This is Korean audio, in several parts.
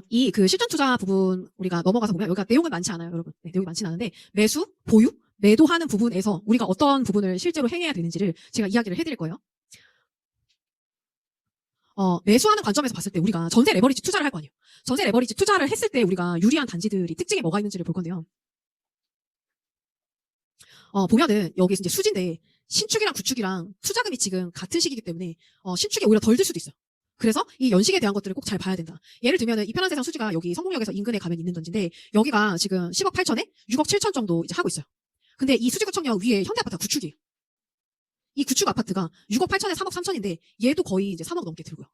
이 그 실전 투자 부분 우리가 넘어가서 보면 여기가 내용은 많지 않아요, 여러분. 네, 내용이 많지는 않은데 매수, 보유, 매도하는 부분에서 우리가 어떤 부분을 실제로 행해야 되는지를 제가 이야기를 해드릴 거예요. 매수하는 관점에서 봤을 때 우리가 전세 레버리지 투자를 할 거 아니에요. 전세 레버리지 투자를 했을 때 우리가 유리한 단지들이 특징이 뭐가 있는지를 볼 건데요. 보면은 여기 이제 수지인데 신축이랑 구축이랑 투자금이 지금 같은 시기이기 때문에 신축이 오히려 덜 들 수도 있어요. 그래서 이 연식에 대한 것들을 꼭 잘 봐야 된다. 예를 들면은 이 편한 세상 수지가 여기 성공역에서 인근에 가면 있는 던지인데 여기가 지금 10억 8천에 6억 7천 정도 이제 하고 있어요. 근데 이 수지구청역 위에 현대아파트가 구축이에요. 이 구축 아파트가 6억 8천에 3억 3천인데 얘도 거의 이제 3억 넘게 들고요.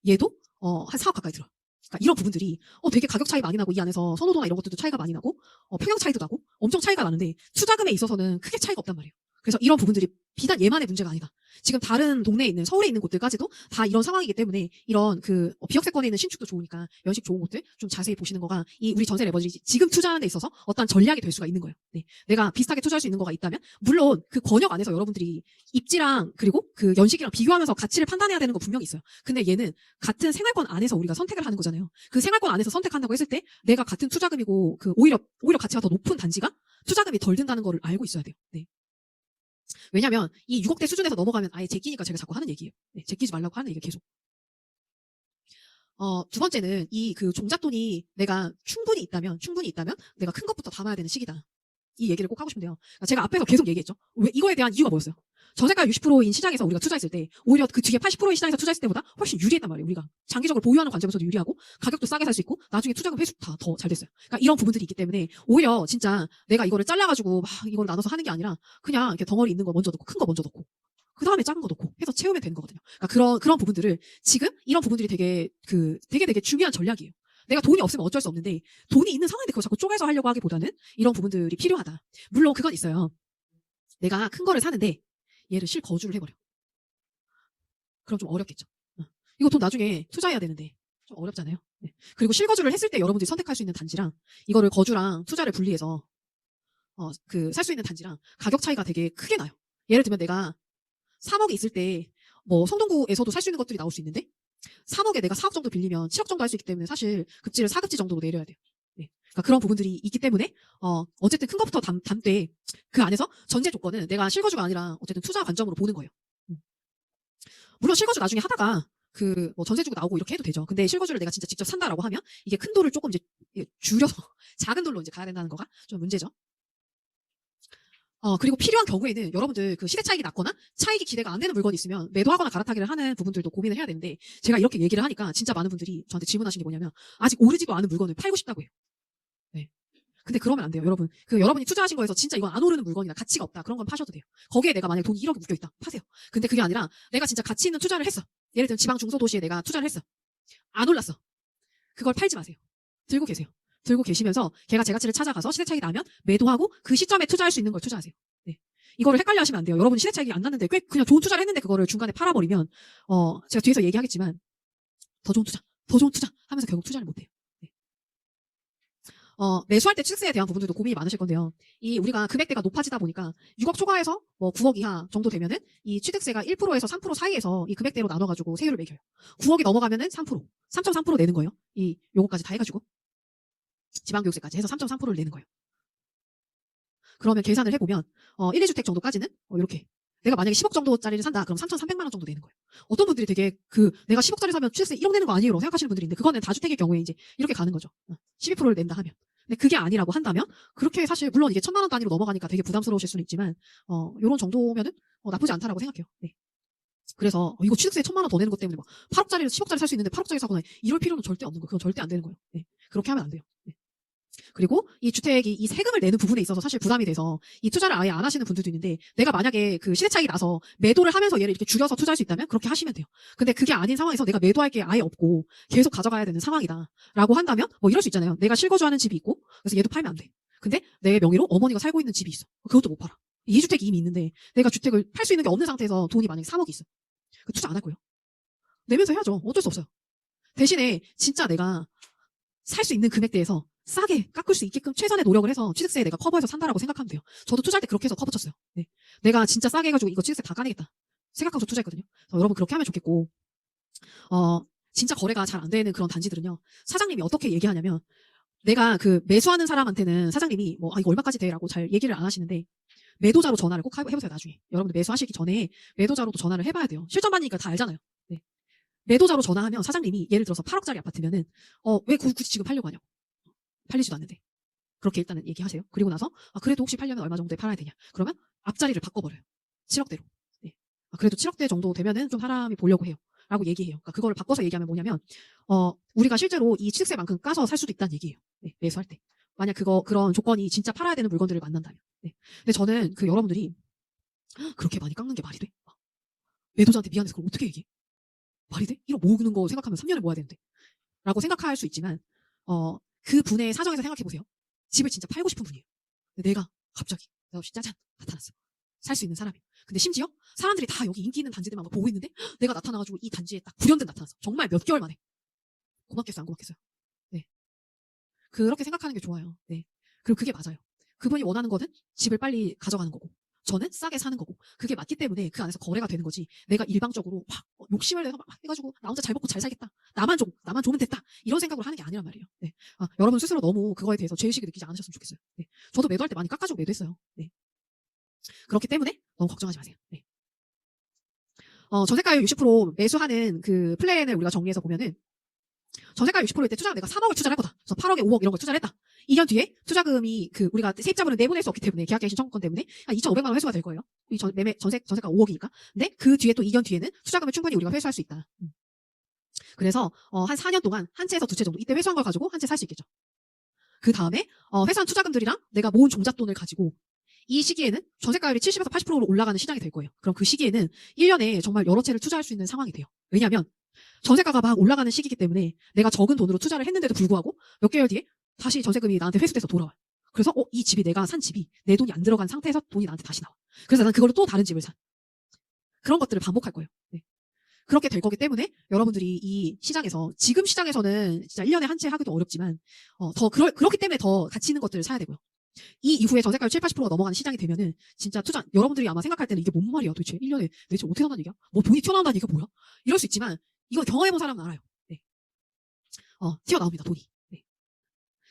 얘도 한 4억 가까이 들어요. 그러니까 이런 부분들이 되게 가격 차이 많이 나고 이 안에서 선호도나 이런 것들도 차이가 많이 나고 평형 차이도 나고 엄청 차이가 나는데 투자금에 있어서는 크게 차이가 없단 말이에요. 그래서 이런 부분들이 비단 얘만의 문제가 아니다. 지금 다른 동네에 있는 서울에 있는 곳들까지도 다 이런 상황이기 때문에 이런 그 비역세권에 있는 신축도 좋으니까 연식 좋은 곳들 좀 자세히 보시는 거가 이 우리 전세 레버리지 지금 투자하는 데 있어서 어떤 전략이 될 수가 있는 거예요. 네. 내가 비슷하게 투자할 수 있는 거가 있다면 물론 그 권역 안에서 여러분들이 입지랑 그리고 그 연식이랑 비교하면서 가치를 판단해야 되는 거 분명히 있어요. 근데 얘는 같은 생활권 안에서 우리가 선택을 하는 거잖아요. 그 생활권 안에서 선택한다고 했을 때 내가 같은 투자금이고 그 오히려 가치가 더 높은 단지가 투자금이 덜 든다는 거를 알고 있어야 돼요. 네. 왜냐면 이 6억대 수준에서 넘어가면 아예 제끼니까 제가 자꾸 하는 얘기예요. 네, 제끼지 말라고 하는 얘기가 계속. 두 번째는 이 그 종잣돈이 내가 충분히 있다면 내가 큰 것부터 담아야 되는 시기다. 이 얘기를 꼭 하고 싶은데요. 그러니까 제가 앞에서 계속 얘기했죠. 왜 이거에 대한 이유가 뭐였어요? 전세가 60%인 시장에서 우리가 투자했을 때 오히려 그 뒤에 80%인 시장에서 투자했을 때보다 훨씬 유리했단 말이에요. 우리가 장기적으로 보유하는 관점에서도 유리하고 가격도 싸게 살 수 있고 나중에 투자금 회수 다 더 잘 됐어요. 그러니까 이런 부분들이 있기 때문에 오히려 진짜 내가 이거를 잘라가지고 막 이걸 나눠서 하는 게 아니라 그냥 이렇게 덩어리 있는 거 먼저 넣고 큰 거 먼저 넣고 그 다음에 작은 거 넣고 해서 채우면 되는 거거든요. 그러니까 그런 부분들을 지금 이런 부분들이 되게 중요한 전략이에요. 내가 돈이 없으면 어쩔 수 없는데 돈이 있는 상황인데 그걸 자꾸 쪼개서 하려고 하기보다는 이런 부분들이 필요하다. 물론 그건 있어요. 내가 큰 거를 사는데 얘를 실거주를 해버려. 그럼 좀 어렵겠죠. 이거 돈 나중에 투자해야 되는데 좀 어렵잖아요. 네. 그리고 실거주를 했을 때 여러분들이 선택할 수 있는 단지랑 이거를 거주랑 투자를 분리해서 살 수 있는 단지랑 가격 차이가 되게 크게 나요. 예를 들면 내가 3억이 있을 때 뭐 성동구에서도 살 수 있는 것들이 나올 수 있는데 3억에 내가 4억 정도 빌리면 7억 정도 할 수 있기 때문에 사실 급지를 4급지 정도로 내려야 돼요. 네. 그러니까 그런 부분들이 있기 때문에 어쨌든 큰 것부터 담되 그 안에서 전제 조건은 내가 실거주가 아니라 어쨌든 투자 관점으로 보는 거예요. 물론 실거주 나중에 하다가 뭐 전세 주고 나오고 이렇게 해도 되죠. 근데 실거주를 내가 진짜 직접 산다라고 하면 이게 큰 돌을 조금 이제 줄여서 작은 돌로 이제 가야 된다는 거가 좀 문제죠. 그리고 필요한 경우에는 여러분들 그 시세 차익이 낮거나 차익이 기대가 안 되는 물건이 있으면 매도하거나 갈아타기를 하는 부분들도 고민을 해야 되는데 제가 이렇게 얘기를 하니까 진짜 많은 분들이 저한테 질문하신 게 뭐냐면 아직 오르지도 않은 물건을 팔고 싶다고 해요. 네. 근데 그러면 안 돼요, 여러분. 여러분이 투자하신 거에서 진짜 이건 안 오르는 물건이나 가치가 없다. 그런 건 파셔도 돼요. 거기에 내가 만약에 돈이 1억이 묶여 있다. 파세요. 근데 그게 아니라 내가 진짜 가치 있는 투자를 했어. 예를 들면 지방 중소도시에 내가 투자를 했어. 안 올랐어. 그걸 팔지 마세요. 들고 계세요. 들고 계시면서 걔가 제 가치를 찾아가서 시세 차익이 나면 매도하고 그 시점에 투자할 수 있는 걸 투자하세요. 네. 이거를 헷갈려 하시면 안 돼요. 여러분 시세 차익이 안 났는데 꽤 그냥 좋은 투자를 했는데 그거를 중간에 팔아버리면 제가 뒤에서 얘기하겠지만 더 좋은 투자 하면서 결국 투자를 못 해요. 네. 매수할 때 취득세에 대한 부분들도 고민이 많으실 건데요. 이 우리가 금액대가 높아지다 보니까 6억 초과해서 뭐 9억 이하 정도 되면은 이 취득세가 1%에서 3% 사이에서 이 금액대로 나눠가지고 세율을 매겨요. 9억이 넘어가면은 3%, 3.3% 내는 거예요. 요거까지 다 해가지고 지방교육세까지 해서 3.3%를 내는 거예요. 그러면 계산을 해보면 1, 2주택 정도까지는 이렇게 내가 만약에 10억 정도짜리를 산다 그럼 3,300만 원 정도 내는 거예요. 어떤 분들이 되게 내가 10억짜리 사면 취득세 1억 내는 거 아니에요? 라고 생각하시는 분들이 있는데 그거는 다주택의 경우에 이제 이렇게 가는 거죠. 12%를 낸다 하면. 근데 그게 아니라고 한다면 그렇게 사실 물론 이게 1,000만 원 단위로 넘어가니까 되게 부담스러우실 수는 있지만 요런 정도면은 나쁘지 않다라고 생각해요. 네. 그래서 이거 취득세 1,000만 원 더 내는 것 때문에 막 8억짜리를 10억짜리 살 수 있는데 8억짜리 사거나 이럴 필요는 절대 없는 거예요. 그건 절대 안 되는 거예요. 네. 그렇게 하면 안 돼요. 네. 그리고 이 주택이 이 세금을 내는 부분에 있어서 사실 부담이 돼서 이 투자를 아예 안 하시는 분들도 있는데 내가 만약에 그 시세 차익이 나서 매도를 하면서 얘를 이렇게 줄여서 투자할 수 있다면 그렇게 하시면 돼요. 근데 그게 아닌 상황에서 내가 매도할 게 아예 없고 계속 가져가야 되는 상황이다라고 한다면 뭐 이럴 수 있잖아요. 내가 실거주하는 집이 있고 그래서 얘도 팔면 안 돼. 근데 내 명의로 어머니가 살고 있는 집이 있어. 그것도 못 팔아. 2주택이 이미 있는데 내가 주택을 팔 수 있는 게 없는 상태에서 돈이 만약에 3억이 있어. 그 투자 안 할 거예요. 내면서 해야죠. 어쩔 수 없어요. 대신에 진짜 내가 살 수 있는 금액대에서 싸게 깎을 수 있게끔 최선의 노력을 해서 취득세 내가 커버해서 산다라고 생각하면 돼요. 저도 투자할 때 그렇게 해서 커버 쳤어요. 네. 내가 진짜 싸게 해가지고 이거 취득세 다 까내겠다 생각하고 투자했거든요. 여러분 그렇게 하면 좋겠고 진짜 거래가 잘 안 되는 그런 단지들은요. 사장님이 어떻게 얘기하냐면 내가 그 매수하는 사람한테는 사장님이 뭐 이거 얼마까지 돼라고 잘 얘기를 안 하시는데 매도자로 전화를 꼭 해보세요. 나중에 여러분들 매수하시기 전에 매도자로도 전화를 해봐야 돼요. 실전 받으니까 다 알잖아요. 네. 매도자로 전화하면 사장님이 예를 들어서 8억짜리 아파트면은 왜 굳이 지금 팔려고 하냐고. 팔리지도 않는데. 그렇게 일단은 얘기하세요. 그리고 나서 그래도 혹시 팔려면 얼마 정도에 팔아야 되냐. 그러면 앞자리를 바꿔버려요. 7억대로. 네. 그래도 7억대 정도 되면은 좀 사람이 보려고 해요. 라고 얘기해요. 그러니까 그거를 바꿔서 얘기하면 뭐냐면 우리가 실제로 이 취득세만큼 까서 살 수도 있다는 얘기예요. 네, 매수할 때. 만약 그런 조건이 진짜 팔아야 되는 물건들을 만난다면. 네. 근데 저는 그 여러분들이 그렇게 많이 깎는 게 말이 돼? 매도자한테 미안해서 그걸 어떻게 얘기해? 말이 돼? 1억 모으는 거 생각하면 3년을 모아야 되는데. 라고 생각할 수 있지만 그 분의 사정에서 생각해 보세요. 집을 진짜 팔고 싶은 분이에요. 근데 내가 갑자기 없이 짜잔 나타났어. 살 수 있는 사람이. 근데 심지어 사람들이 다 여기 인기 있는 단지들만 보고 있는데 내가 나타나가지고 이 단지에 딱 불현듯 나타났어. 정말 몇 개월 만에. 고맙겠어요, 안 고맙겠어요? 네. 그렇게 생각하는 게 좋아요. 네. 그리고 그게 맞아요. 그분이 원하는 거는 집을 빨리 가져가는 거고 저는 싸게 사는 거고 그게 맞기 때문에 그 안에서 거래가 되는 거지. 내가 일방적으로 막 욕심을 내서 막 해가지고 나 혼자 잘 먹고 잘 살겠다. 나만 좋으면 됐다. 이런 생각으로 하는 게 아니란 말이에요. 네. 여러분 스스로 너무 그거에 대해서 죄의식을 느끼지 않으셨으면 좋겠어요. 네. 저도 매도할 때 많이 깎아주고 매도했어요. 네. 그렇기 때문에 너무 걱정하지 마세요. 네. 전세가율 60% 매수하는 그 플랜을 우리가 정리해서 보면은 전세가율 60%일 때 투자가 내가 3억을 투자를 할 거다. 그래서 8억에 5억 이런 걸 투자를 했다. 2년 뒤에 투자금이 우리가 세입자분은 내보낼 수 없기 때문에 계약갱신 청구권 때문에 한 2,500만 원 회수가 될 거예요. 이 전세가 5억이니까. 근데 그 뒤에 또 2년 뒤에는 투자금을 충분히 우리가 회수할 수 있다. 그래서 한 4년 동안 한 채에서 두 채 정도 이때 회수한 걸 가지고 한 채 살 수 있겠죠. 그 다음에 회수한 투자금들이랑 내가 모은 종잣돈을 가지고 이 시기에는 전세가율이 70에서 80%로 올라가는 시장이 될 거예요. 그럼 그 시기에는 1년에 정말 여러 채를 투자할 수 있는 상황이 돼요. 왜냐하면 전세가가 막 올라가는 시기이기 때문에 내가 적은 돈으로 투자를 했는데도 불구하고 몇 개월 뒤에 다시 전세금이 나한테 회수돼서 돌아와요. 그래서 이 집이 내가 산 집이 내 돈이 안 들어간 상태에서 돈이 나한테 다시 나와. 그래서 난 그걸로 또 다른 집을 사. 그런 것들을 반복할 거예요. 네. 그렇게 될 거기 때문에 여러분들이 이 시장에서 지금 시장에서는 진짜 1년에 한 채 하기도 어렵지만 그렇기 때문에 더 가치 있는 것들을 사야 되고요. 이 이후에 전세가율 7, 80%가 넘어가는 시장이 되면은 진짜 여러분들이 아마 생각할 때는 이게 뭔 말이야 도대체 1년에 도대체 어떻게 나온다는 얘기야? 뭐 돈이 튀어나온다는 얘기가 뭐야? 이럴 수 있지만 이거 경험해본 사람은 알아요. 네. 튀어나옵니다 돈이. 네.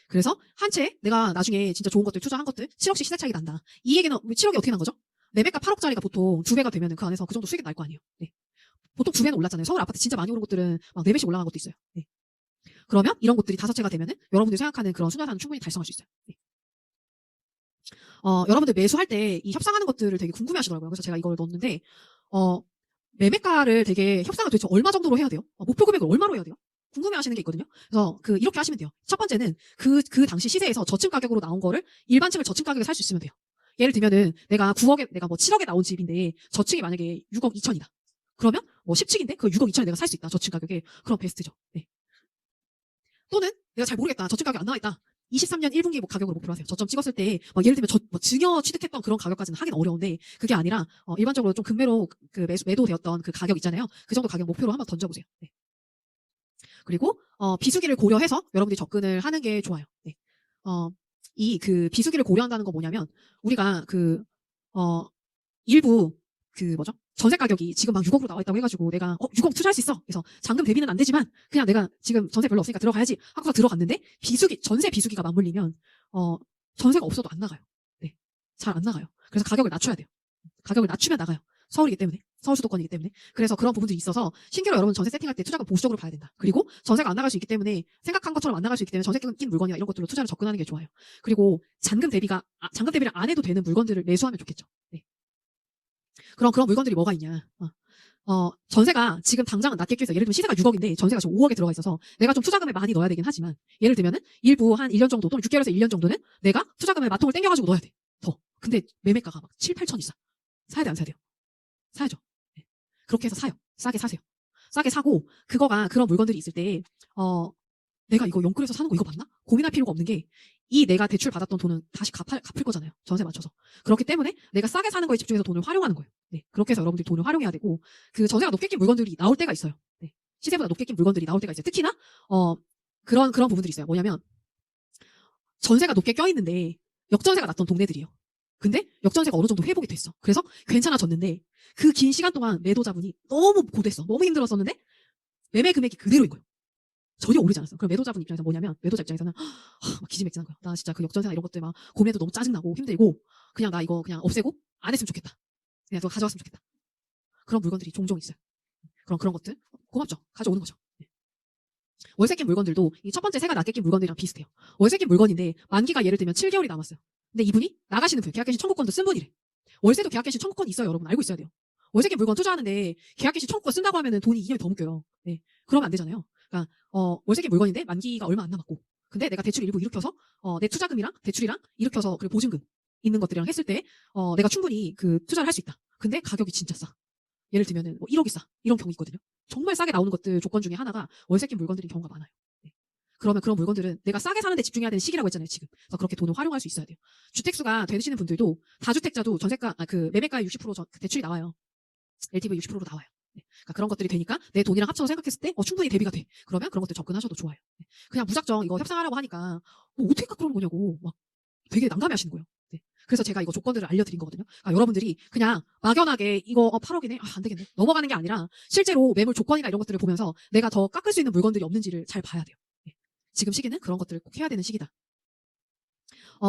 그래서 한 채 내가 나중에 진짜 좋은 것들 투자한 것들 7억씩 시세 차익이 난다. 이 얘기는 7억이 어떻게 난 거죠? 매매가 8억짜리가 보통 2배가 되면은 그 안에서 그 정도 수익이 날 거 아니에요. 네. 보통 2배는 올랐잖아요. 서울 아파트 진짜 많이 오른 곳들은 막 4배씩 올라간 것도 있어요. 네. 그러면 이런 곳들이 5채가 되면은 여러분들이 생각하는 그런 순환사는 충분히 달성할 수 있어요. 네. 여러분들 매수할 때 이 협상하는 것들을 되게 궁금해 하시더라고요. 그래서 제가 이걸 넣었는데, 매매가를 되게 협상을 도대체 얼마 정도로 해야 돼요? 목표 금액을 얼마로 해야 돼요? 궁금해 하시는 게 있거든요. 그래서 이렇게 하시면 돼요. 첫 번째는 그 당시 시세에서 저층 가격으로 나온 거를 일반층을 저층 가격에 살 수 있으면 돼요. 예를 들면은 내가 9억에, 내가 뭐 7억에 나온 집인데 저층이 만약에 6억 2천이다. 그러면 뭐 10층인데 그 6억 2천에 내가 살 수 있다. 저층 가격에. 그럼 베스트죠. 네. 또는 내가 잘 모르겠다. 저층 가격 안 나와 있다. 23년 1분기 가격으로 목표로 하세요. 저점 찍었을 때, 예를 들면 증여 취득했던 그런 가격까지는 하긴 어려운데, 그게 아니라, 일반적으로 좀 급매로 매도되었던 그 가격 있잖아요. 그 정도 가격 목표로 한번 던져보세요. 네. 그리고, 비수기를 고려해서 여러분들이 접근을 하는 게 좋아요. 네. 비수기를 고려한다는 건 뭐냐면, 우리가 일부, 뭐죠? 전세 가격이 지금 막 6억으로 나와 있다고 해가지고 내가 6억 투자할 수 있어. 그래서 잔금 대비는 안 되지만 그냥 내가 지금 전세 별로 없으니까 들어가야지 하고서 들어갔는데 전세 비수기가 맞물리면 전세가 없어도 안 나가요. 네, 잘 안 나가요. 그래서 가격을 낮춰야 돼요. 가격을 낮추면 나가요. 서울이기 때문에, 서울 수도권이기 때문에. 그래서 그런 부분들이 있어서 신규로 여러분 전세 세팅할 때 투자금 보수적으로 봐야 된다. 그리고 전세가 안 나갈 수 있기 때문에 생각한 것처럼 안 나갈 수 있기 때문에 전세금 낀 물건이나 이런 것들로 투자를 접근하는 게 좋아요. 그리고 잔금 대비를 안 해도 되는 물건들을 매수하면 좋겠죠. 네. 그런 물건들이 뭐가 있냐. 전세가 지금 당장은 낮게 껴있어. 예를 들면 시세가 6억인데 전세가 지금 5억에 들어가 있어서 내가 좀 투자금을 많이 넣어야 되긴 하지만 예를 들면은 일부 한 1년 정도 또는 6개월에서 1년 정도는 내가 투자금의 마통을 땡겨가지고 넣어야 돼. 더. 근데 매매가가 막 7, 8천 있어. 사야 돼, 안 사야 돼요? 사야죠. 네. 그렇게 해서 사요. 싸게 사세요. 싸게 사고 그런 물건들이 있을 때 내가 이거 영끌에서 사는 거 이거 맞나? 고민할 필요가 없는 게 이 내가 대출 받았던 돈은 다시 갚을 거잖아요. 전세 맞춰서. 그렇기 때문에 내가 싸게 사는 거에 집중해서 돈을 활용하는 거예요. 네. 그렇게 해서 여러분들이 돈을 활용해야 되고 그 전세가 높게 낀 물건들이 나올 때가 있어요. 네. 시세보다 높게 낀 물건들이 나올 때가 있어요. 특히나 그런 부분들이 있어요. 뭐냐면 전세가 높게 껴있는데 역전세가 났던 동네들이에요. 근데 역전세가 어느 정도 회복이 됐어. 그래서 괜찮아졌는데 그 긴 시간 동안 매도자분이 너무 고됐어. 너무 힘들었었는데 매매 금액이 그대로인 거예요. 전혀 오르지 않았어. 그럼 매도자분 입장에서 뭐냐면, 매도자 입장에서는 막 기진맥진한 거야. 나 진짜 그 역전세나 이런 것들 막 고민해도 너무 짜증나고 힘들고 그냥 나 이거 그냥 없애고 안 했으면 좋겠다. 그냥 너 가져왔으면 좋겠다. 그런 물건들이 종종 있어요. 그런 것들 고맙죠. 가져오는 거죠. 네. 월세 낀 물건들도 이 첫 번째 세가 낮게 낀 물건들이랑 비슷해요. 월세 낀 물건인데 만기가 예를 들면 7개월이 남았어요. 근데 이분이 나가시는 분, 계약개시 청구권도 쓴 분이래. 월세도 계약개시 청구권이 있어요. 여러분 알고 있어야 돼요. 월세 낀 물건 투자하는데 계약개시 청구권 쓴다고 하면은 돈이 2년이 더 묶여요. 네. 그러면 안 되잖아요. 그러니까 월세 낀 물건인데 만기가 얼마 안 남았고 근데 내가 대출 일부 일으켜서 내 투자금이랑 대출이랑 일으켜서 그리고 보증금 있는 것들이랑 했을 때 내가 충분히 그 투자를 할 수 있다. 근데 가격이 진짜 싸. 예를 들면은 뭐 1억이 싸. 이런 경우 있거든요. 정말 싸게 나오는 것들 조건 중에 하나가 월세 낀 물건들인 경우가 많아요. 네. 그러면 그런 물건들은 내가 싸게 사는 데 집중해야 되는 시기라고 했잖아요, 지금. 그래서 그렇게 돈을 활용할 수 있어야 돼요. 주택수가 되시는 분들도 다주택자도 전세가 그 매매가의 60% 대출이 나와요. LTV 60%로 나와요. 네. 그러니까 그런 것들이 되니까 내 돈이랑 합쳐서 생각했을 때 충분히 대비가 돼. 그러면 그런 것들 접근하셔도 좋아요. 네. 그냥 무작정 이거 협상하라고 하니까 뭐 어떻게 그러는 거냐고 막 되게 난감해 하시는 거예요. 네. 그래서 제가 이거 조건들을 알려드린 거거든요. 그러니까 여러분들이 그냥 막연하게 이거 8억이네? 안 되겠네. 넘어가는 게 아니라 실제로 매물 조건이나 이런 것들을 보면서 내가 더 깎을 수 있는 물건들이 없는지를 잘 봐야 돼요. 네. 지금 시기는 그런 것들을 꼭 해야 되는 시기다.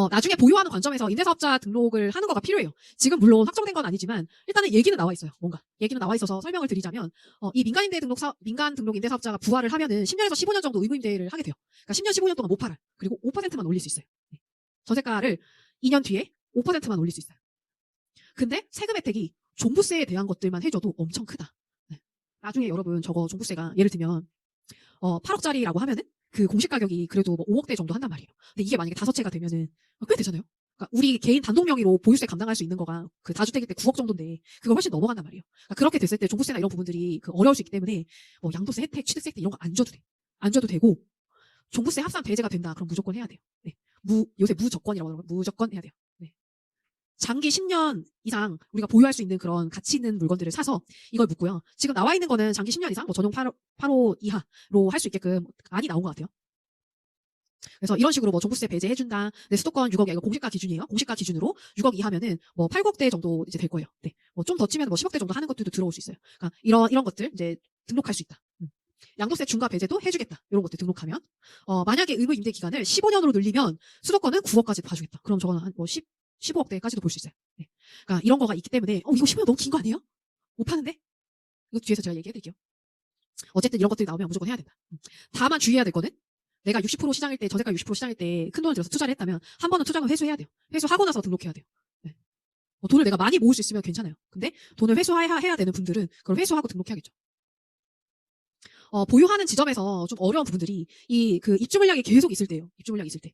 나중에 보유하는 관점에서 임대사업자 등록을 하는 거가 필요해요. 지금 물론 확정된 건 아니지만 일단은 얘기는 나와 있어요. 뭔가 얘기는 나와 있어서 설명을 드리자면 이 민간 등록 임대사업자가 부활을 하면은 10년에서 15년 정도 의무 임대를 하게 돼요. 그러니까 10년, 15년 동안 못 팔아요. 그리고 5%만 올릴 수 있어요. 네. 전세가를 2년 뒤에 5%만 올릴 수 있어요. 근데 세금 혜택이 종부세에 대한 것들만 해줘도 엄청 크다. 네. 나중에 여러분 저거 종부세가 예를 들면 8억짜리라고 하면은 그 공시 가격이 그래도 뭐 5억대 정도 한단 말이에요. 근데 이게 만약에 5채가 되면은 꽤 되잖아요. 그러니까 우리 개인 단독 명의로 보유세 감당할 수 있는 거가 그 다주택일 때 9억 정도인데 그걸 훨씬 넘어간단 말이에요. 그러니까 그렇게 됐을 때 종부세나 이런 부분들이 그 어려울 수 있기 때문에 뭐 양도세 혜택, 취득세 혜택 이런 거 안 줘도 돼. 안 줘도 되고 종부세 합산 배제가 된다. 그럼 무조건 해야 돼요. 네. 요새 무조건이라고 하더라고요. 무조건 해야 돼요. 네. 장기 10년 이상 우리가 보유할 수 있는 그런 가치 있는 물건들을 사서 이걸 묻고요. 지금 나와 있는 거는 장기 10년 이상, 뭐 전용 8호 이하로 할 수 있게끔 많이 나온 것 같아요. 그래서 이런 식으로 뭐 종부세 배제해준다. 네, 수도권 6억, 이거 공시가 기준이에요. 공시가 기준으로 6억 이하면은 뭐 8억대 정도 이제 될 거예요. 네. 뭐 좀 더 치면 뭐 10억대 정도 하는 것들도 들어올 수 있어요. 그러니까 이런 것들 이제 등록할 수 있다. 양도세 중과 배제도 해주겠다. 이런 것들 등록하면. 만약에 의무 임대 기간을 15년으로 늘리면 수도권은 9억까지 봐주겠다. 그럼 저거는 한 뭐 15억대까지도 볼 수 있어요. 네. 그러니까 이런 거가 있기 때문에, 이거 10년 너무 긴 거 아니에요? 못 파는데? 이거 뒤에서 제가 얘기해 드릴게요. 어쨌든 이런 것들이 나오면 무조건 해야 된다. 다만 주의해야 될 거는 내가 60% 시장일 때, 전세가 60% 시장일 때 큰 돈을 들여서 투자를 했다면 한 번은 투자금 회수해야 돼요. 회수하고 나서 등록해야 돼요. 네. 돈을 내가 많이 모을 수 있으면 괜찮아요. 근데 돈을 회수해야 되는 분들은 그걸 회수하고 등록해야겠죠. 보유하는 지점에서 좀 어려운 부분들이 그 입주 물량이 계속 있을 때예요. 입주 물량이 있을 때.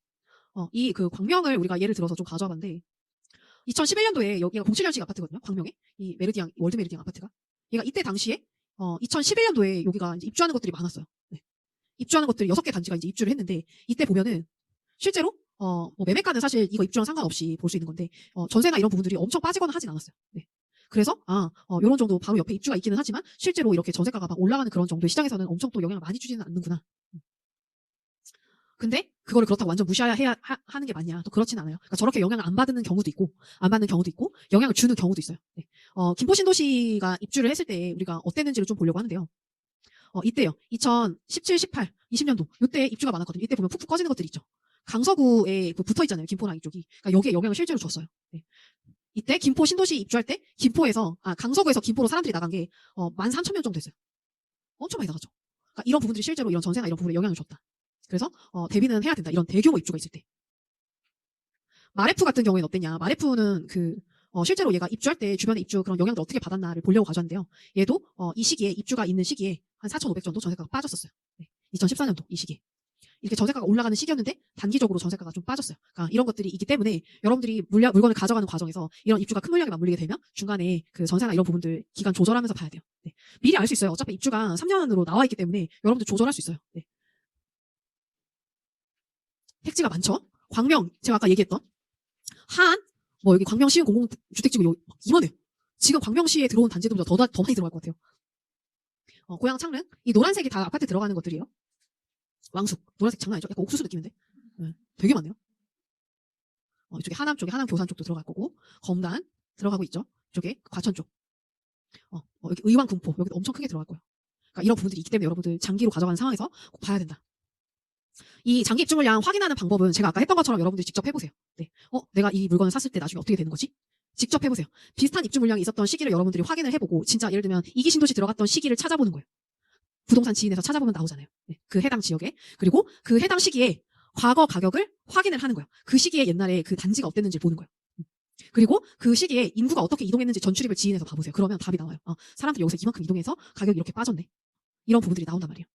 이 그 광명을 우리가 예를 들어서 좀 가져와 봤는데 2011년도에 여기가 07년식 아파트거든요. 광명에. 이 메르디앙, 월드 메르디앙 아파트가. 얘가 이때 당시에 2011년도에 여기가 이제 입주하는 것들이 많았어요. 네. 입주하는 것들이 6개 단지가 이제 입주를 했는데 이때 보면은 실제로 뭐 매매가는 사실 이거 입주랑 상관없이 볼 수 있는 건데 전세나 이런 부분들이 엄청 빠지거나 하진 않았어요. 네. 그래서 요런 정도 바로 옆에 입주가 있기는 하지만 실제로 이렇게 전세가가 막 올라가는 그런 정도의 시장에서는 엄청 또 영향을 많이 주지는 않는구나. 근데 그거를 그렇다고 완전 무시해야 하는 게 맞냐? 또 그렇진 않아요. 그러니까 저렇게 영향을 안 받는 경우도 있고 안 받는 경우도 있고 영향을 주는 경우도 있어요. 네. 김포 신도시가 입주를 했을 때 우리가 어땠는지를 좀 보려고 하는데요. 이때요. 2017, 18, 20년도 이때 입주가 많았거든요. 이때 보면 푹푹 꺼지는 것들이 있죠. 강서구에 붙어 있잖아요. 김포랑 이쪽이. 그러니까 여기에 영향을 실제로 줬어요. 네. 이때 김포 신도시 입주할 때 강서구에서 김포로 사람들이 나간 게 13,000명 정도 됐어요. 엄청 많이 나갔죠. 그러니까 이런 부분들이 실제로 이런 전세나 이런 부분에 영향을 줬다. 그래서 대비는 해야 된다. 이런 대규모 입주가 있을 때. 마레프 같은 경우에는 어땠냐? 마레프는 실제로 얘가 입주할 때 주변에 입주 그런 영향을 어떻게 받았나를 보려고 가져왔는데요. 얘도 이 시기에 입주가 있는 시기에 한 4,500 정도 전세가가 빠졌었어요. 네. 2014년도 이 시기에. 이렇게 전세가가 올라가는 시기였는데 단기적으로 전세가가 좀 빠졌어요. 그러니까 이런 것들이 있기 때문에 여러분들이 물건을 가져가는 과정에서 이런 입주가 큰 물량에 맞물리게 되면 중간에 그 전세나 이런 부분들 기간 조절하면서 봐야 돼요. 네. 미리 알 수 있어요. 어차피 입주가 3년으로 나와 있기 때문에 여러분들 조절할 수 있어요. 네. 택지가 많죠. 광명 제가 아까 얘기했던 하안 뭐 여기 광명시흥 공공주택지구 이만해요. 지금 광명시에 들어온 단지들보다 더 많이 들어갈 것 같아요. 고양 창릉 이 노란색이 다 아파트 들어가는 것들이에요. 왕숙 노란색 장난 아니죠? 약간 옥수수 느낌인데 네, 되게 많네요. 이쪽에 하남 쪽에 하남 교산 쪽도 들어갈 거고 검단 들어가고 있죠. 이쪽에 과천 쪽. 여기 의왕 군포 여기도 엄청 크게 들어갈 거예요. 그러니까 이런 부분들이 있기 때문에 여러분들 장기로 가져가는 상황에서 꼭 봐야 된다. 이 장기 입주 물량 확인하는 방법은 제가 아까 했던 것처럼 여러분들이 직접 해보세요. 네. 내가 이 물건을 샀을 때 나중에 어떻게 되는 거지? 직접 해보세요. 비슷한 입주 물량이 있었던 시기를 여러분들이 확인을 해보고 진짜 예를 들면 이기 신도시 들어갔던 시기를 찾아보는 거예요. 부동산 지인에서 찾아보면 나오잖아요. 네. 그 해당 지역에. 그리고 그 해당 시기에 과거 가격을 확인을 하는 거예요. 그 시기에 옛날에 그 단지가 어땠는지 보는 거예요. 그리고 그 시기에 인구가 어떻게 이동했는지 전출입을 지인해서 봐보세요. 그러면 답이 나와요. 사람들이 여기서 이만큼 이동해서 가격이 이렇게 빠졌네. 이런 부분들이 나온단 말이에요.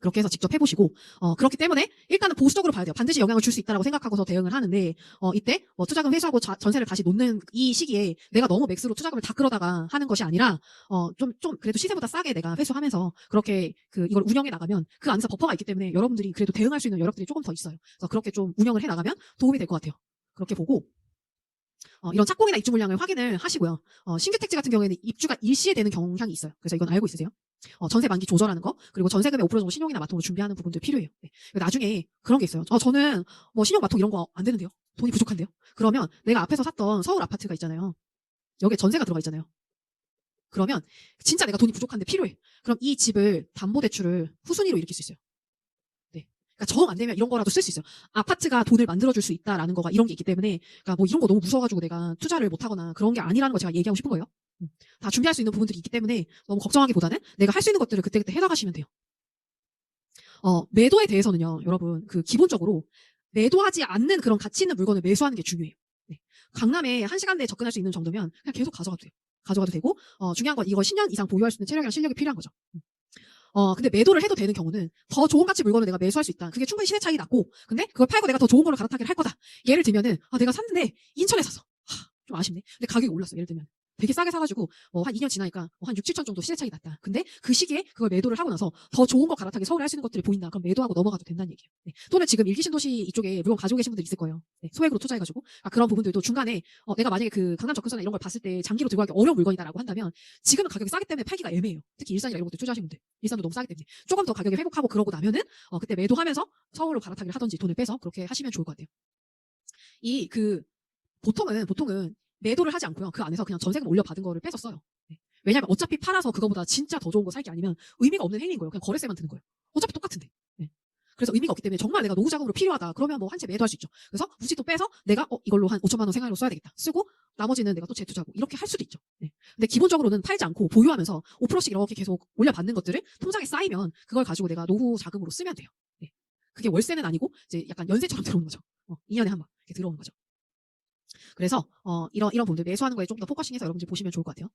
그렇게 해서 직접 해보시고 그렇기 때문에 일단은 보수적으로 봐야 돼요. 반드시 영향을 줄 수 있다고 생각하고서 대응을 하는데 이때 투자금 회수하고 전세를 다시 놓는 이 시기에 내가 너무 맥스로 투자금을 다 끌어다가 하는 것이 아니라 좀 그래도 시세보다 싸게 내가 회수하면서 그렇게 이걸 운영해 나가면 그 안에서 버퍼가 있기 때문에 여러분들이 그래도 대응할 수 있는 여력들이 조금 더 있어요. 그래서 그렇게 좀 운영을 해 나가면 도움이 될 것 같아요. 그렇게 보고 이런 착공이나 입주 물량을 확인을 하시고요. 신규 택지 같은 경우에는 입주가 일시에 되는 경향이 있어요. 그래서 이건 알고 있으세요? 전세 만기 조절하는 거, 그리고 전세금의 5% 정도 신용이나 마통으로 준비하는 부분들 필요해요. 네. 나중에 그런 게 있어요. 저는 뭐 신용 마통 이런 거 안 되는데요. 돈이 부족한데요. 그러면 내가 앞에서 샀던 서울 아파트가 있잖아요. 여기에 전세가 들어가 있잖아요. 그러면 진짜 내가 돈이 부족한데 필요해. 그럼 이 집을 담보대출을 후순위로 일으킬 수 있어요. 네. 그러니까 정 안 되면 이런 거라도 쓸 수 있어요. 아파트가 돈을 만들어줄 수 있다라는 거가 이런 게 있기 때문에, 그러니까 뭐 이런 거 너무 무서워가지고 내가 투자를 못하거나 그런 게 아니라는 거 제가 얘기하고 싶은 거예요. 다 준비할 수 있는 부분들이 있기 때문에 너무 걱정하기보다는 내가 할 수 있는 것들을 그때그때 해나가시면 돼요. 매도에 대해서는요, 여러분, 기본적으로 매도하지 않는 그런 가치 있는 물건을 매수하는 게 중요해요. 네. 강남에 1시간 내에 접근할 수 있는 정도면 그냥 계속 가져가도 돼요. 가져가도 되고, 중요한 건 이거 10년 이상 보유할 수 있는 체력이랑 실력이 필요한 거죠. 근데 매도를 해도 되는 경우는 더 좋은 가치 물건을 내가 매수할 수 있다. 그게 충분히 시세 차이 났고, 근데 그걸 팔고 내가 더 좋은 걸로 갈아타기를 할 거다. 예를 들면은, 내가 샀는데 인천에 샀어. 좀 아쉽네. 근데 가격이 올랐어. 예를 들면. 되게 싸게 사가지고 한 2년 지나니까 한 6, 7천 정도 시세 차이 났다. 근데 그 시기에 그걸 매도를 하고 나서 더 좋은 거 갈아타기 서울에 할 수 있는 것들이 보인다. 그럼 매도하고 넘어가도 된다는 얘기예요. 네. 또는 지금 일기신도시 이쪽에 물건 가지고 계신 분들 있을 거예요. 네. 소액으로 투자해가지고 그런 부분들도 중간에 내가 만약에 강남 접근서나 이런 걸 봤을 때 장기로 들고 가기 어려운 물건이다라고 한다면 지금은 가격이 싸기 때문에 팔기가 애매해요. 특히 일산이나 이런 것들 투자하시는 분들. 일산도 너무 싸기 때문에 조금 더 가격이 회복하고 그러고 나면은 그때 매도하면서 서울로 갈아타기를 하든지 돈을 빼서 그렇게 하시면 좋을 것 같아요. 보통은 매도를 하지 않고요. 그 안에서 그냥 전세금 올려받은 거를 빼서 써요. 네. 왜냐면 어차피 팔아서 그거보다 진짜 더 좋은 거 살 게 아니면 의미가 없는 행위인 거예요. 그냥 거래세만 드는 거예요. 어차피 똑같은데. 네. 그래서 의미가 없기 때문에 정말 내가 노후 자금으로 필요하다. 그러면 뭐 한 채 매도할 수 있죠. 그래서 굳이 또 빼서 내가 이걸로 한 5천만 원 생활로 써야 되겠다. 쓰고 나머지는 내가 또 재투자고 이렇게 할 수도 있죠. 네. 근데 기본적으로는 팔지 않고 보유하면서 5%씩 이렇게 계속 올려받는 것들을 통장에 쌓이면 그걸 가지고 내가 노후 자금으로 쓰면 돼요. 네. 그게 월세는 아니고 이제 약간 연세처럼 들어오는 거죠. 2년에 한 번 이렇게 들어오는 거죠. 그래서 이런 부분들 매수하는 거에 좀 더 포커싱해서 여러분들 보시면 좋을 것 같아요.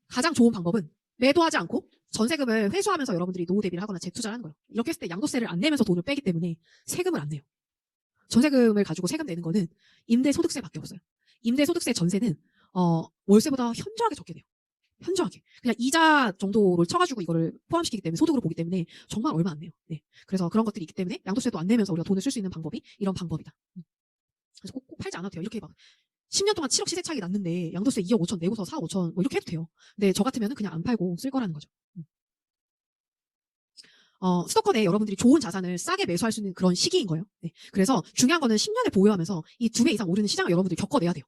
가장 좋은 방법은 매도하지 않고 전세금을 회수하면서 여러분들이 노후 대비를 하거나 재투자를 하는 거예요. 이렇게 했을 때 양도세를 안 내면서 돈을 빼기 때문에 세금을 안 내요. 전세금을 가지고 세금 내는 거는 임대소득세밖에 없어요. 임대소득세 전세는 월세보다 현저하게 적게 내요. 현저하게. 그냥 이자 정도를 쳐가지고 이거를 포함시키기 때문에 소득으로 보기 때문에 정말 얼마 안 내요. 네. 그래서 그런 것들이 있기 때문에 양도세도 안 내면서 우리가 돈을 쓸 수 있는 방법이 이런 방법이다. 그래서 꼭 팔지 않아도 돼요. 이렇게 막 10년 동안 7억 시세 차익이 났는데 양도세 2억 5천 내고서 4억 5천 뭐 이렇게 해도 돼요. 근데 저 같으면 그냥 안 팔고 쓸 거라는 거죠. 수도권에 여러분들이 좋은 자산을 싸게 매수할 수 있는 그런 시기인 거예요. 네. 그래서 중요한 거는 10년을 보유하면서 이 2배 이상 오르는 시장을 여러분들이 겪어내야 돼요.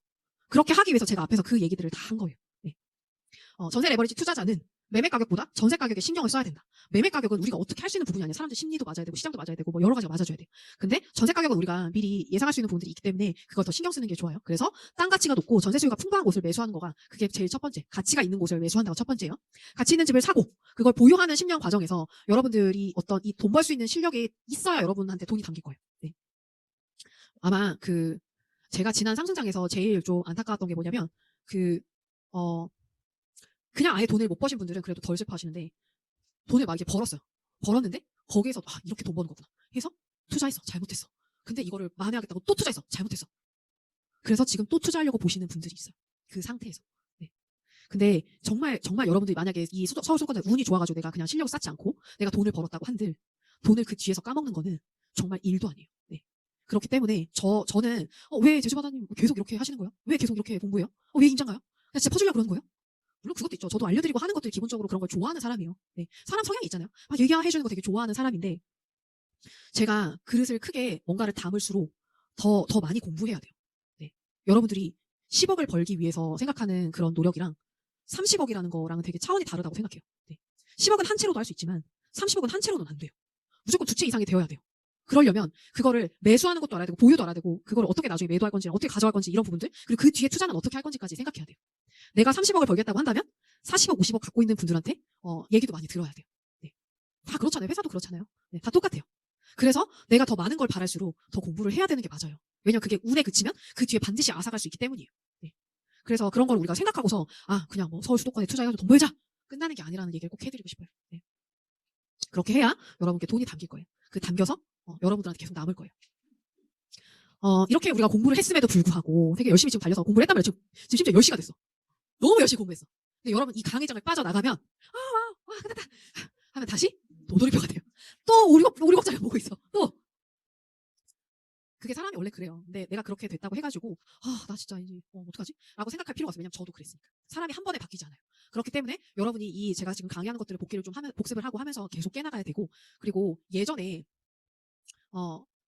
그렇게 하기 위해서 제가 앞에서 그 얘기들을 다 한 거예요. 네. 전세 레버리지 투자자는 매매 가격보다 전세 가격에 신경을 써야 된다. 매매 가격은 우리가 어떻게 할 수 있는 부분이 아니라 사람들 심리도 맞아야 되고 시장도 맞아야 되고 뭐 여러 가지가 맞아줘야 돼요. 근데 전세 가격은 우리가 미리 예상할 수 있는 부분들이 있기 때문에 그걸 더 신경 쓰는 게 좋아요. 그래서 땅 가치가 높고 전세 수요가 풍부한 곳을 매수하는 거가 그게 제일 첫 번째. 가치가 있는 곳을 매수한다고 첫 번째예요. 가치 있는 집을 사고 그걸 보유하는 10년 과정에서 여러분들이 어떤 이 돈 벌 수 있는 실력이 있어야 여러분한테 돈이 담길 거예요. 네. 아마 제가 지난 상승장에서 제일 좀 안타까웠던 게 뭐냐면 그냥 아예 돈을 못 버신 분들은 그래도 덜 슬퍼하시는데 돈을 막 이렇게 벌었어요. 벌었는데 거기에서 이렇게 돈 버는 거구나 해서 투자했어. 잘못했어. 근데 이거를 만회하겠다고 또 투자했어. 잘못했어. 그래서 지금 또 투자하려고 보시는 분들이 있어요. 그 상태에서. 네. 근데 정말 여러분들이 만약에 이 서울 수도권에 운이 좋아가지고 내가 그냥 실력 쌓지 않고 내가 돈을 벌었다고 한들 돈을 그 뒤에서 까먹는 거는 정말 일도 아니에요. 네. 그렇기 때문에 저는 왜 제주바다님 계속 이렇게 하시는 거예요? 왜 계속 이렇게 공부해요? 왜 임장가요? 그냥 진짜 퍼주려고 그러는 거예요? 물론 그것도 있죠. 저도 알려드리고 하는 것들이 기본적으로 그런 걸 좋아하는 사람이에요. 네. 사람 성향이 있잖아요. 얘기해주는 거 되게 좋아하는 사람인데 제가 그릇을 크게 뭔가를 담을수록 더 많이 공부해야 돼요. 네. 여러분들이 10억을 벌기 위해서 생각하는 그런 노력이랑 30억이라는 거랑은 되게 차원이 다르다고 생각해요. 네. 10억은 한 채로도 할 수 있지만 30억은 한 채로는 안 돼요. 무조건 두 채 이상이 되어야 돼요. 그러려면 그거를 매수하는 것도 알아야 되고 보유도 알아야 되고 그걸 어떻게 나중에 매도할 건지 어떻게 가져갈 건지 이런 부분들 그리고 그 뒤에 투자는 어떻게 할 건지까지 생각해야 돼요. 내가 30억을 벌겠다고 한다면 40억, 50억 갖고 있는 분들한테 얘기도 많이 들어야 돼요. 네. 다 그렇잖아요. 회사도 그렇잖아요. 네, 다 똑같아요. 그래서 내가 더 많은 걸 바랄수록 더 공부를 해야 되는 게 맞아요. 왜냐면 그게 운에 그치면 그 뒤에 반드시 앗아갈 수 있기 때문이에요. 네. 그래서 그런 걸 우리가 생각하고서 그냥 뭐 서울 수도권에 투자해가지고 돈 벌자 끝나는 게 아니라는 얘기를 꼭 해드리고 싶어요. 네. 그렇게 해야 여러분께 돈이 담길 거예요. 그 담겨서 여러분들한테 계속 남을 거예요. 이렇게 우리가 공부를 했음에도 불구하고 되게 열심히 지금 달려서 공부를 했단 말이에요. 지금 심지어 10시가 됐어. 너무 열심히 공부했어. 근데 여러분 이 강의장을 빠져나가면 끝났다 하면 다시 도돌이표가 돼요. 또 오리곡장을 보고 있어. 또 그게 사람이 원래 그래요. 근데 내가 그렇게 됐다고 해가지고 나 진짜 이제 어떡하지? 라고 생각할 필요가 없어요. 왜냐면 저도 그랬으니까. 사람이 한 번에 바뀌지 않아요. 그렇기 때문에 여러분이 이 제가 지금 강의하는 것들을 복기를 좀 복습을 하고 하면서 계속 깨나가야 되고 그리고 예전에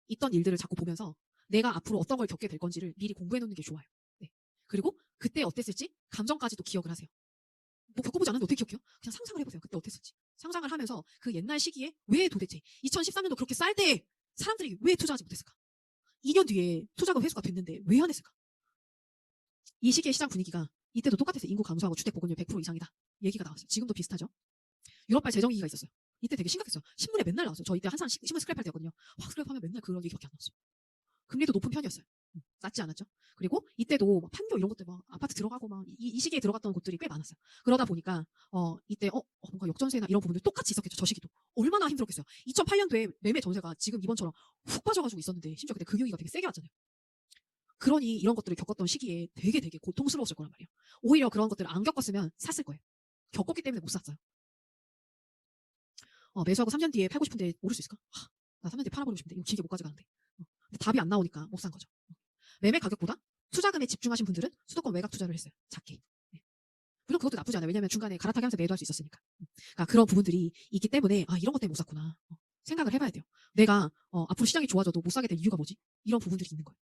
있던 일들을 자꾸 보면서 내가 앞으로 어떤 걸 겪게 될 건지를 미리 공부해 놓는 게 좋아요. 네. 그리고 그때 어땠을지 감정까지도 기억을 하세요. 뭐 겪어보지 않았는데 어떻게 기억해요? 그냥 상상을 해보세요. 그때 어땠을지. 상상을 하면서 그 옛날 시기에 왜 도대체 2013년도 그렇게 쌀 때 사람들이 왜 투자하지 못했을까? 2년 뒤에 투자가 회수가 됐는데 왜 안 했을까? 이 시기의 시장 분위기가 이때도 똑같았어요. 인구 감소하고 주택 보급률 100% 이상이다. 얘기가 나왔어요. 지금도 비슷하죠. 유럽발 재정위기가 있었어요. 이때 되게 심각했어요. 신문에 맨날 나왔어요. 저 이때 한참 신문 스크랩할 때였거든요. 스크랩하면 맨날 그런 얘기밖에 안 나왔어요. 금리도 높은 편이었어요. 낮지 않았죠. 그리고 이때도 막 판교 이런 것들 막 아파트 들어가고 막 이 시기에 들어갔던 곳들이 꽤 많았어요. 그러다 보니까 이때 뭔가 역전세나 이런 부분들 똑같이 있었겠죠. 저 시기도 얼마나 힘들었겠어요. 2008년도에 매매 전세가 지금 이번처럼 훅 빠져가지고 있었는데 심지어 그때 금융위기가 되게 세게 왔잖아요. 그러니 이런 것들을 겪었던 시기에 되게 고통스러웠을 거란 말이에요. 오히려 그런 것들을 안 겪었으면 샀을 거예요. 겪었기 때문에 못 샀어요. 매수하고 3년 뒤에 팔고 싶은데 오를 수 있을까? 나 3년 뒤에 팔아버리고 싶은데 이거 길게 못 가져가는데. 근데 답이 안 나오니까 못 산 거죠. 매매 가격보다 투자금에 집중하신 분들은 수도권 외곽 투자를 했어요. 작게. 네. 물론 그것도 나쁘지 않아요. 왜냐하면 중간에 갈아타기 하면서 매도할 수 있었으니까. 그러니까 그런 부분들이 있기 때문에 이런 것 때문에 못 샀구나. 생각을 해봐야 돼요. 내가 앞으로 시장이 좋아져도 못 사게 될 이유가 뭐지? 이런 부분들이 있는 거예요.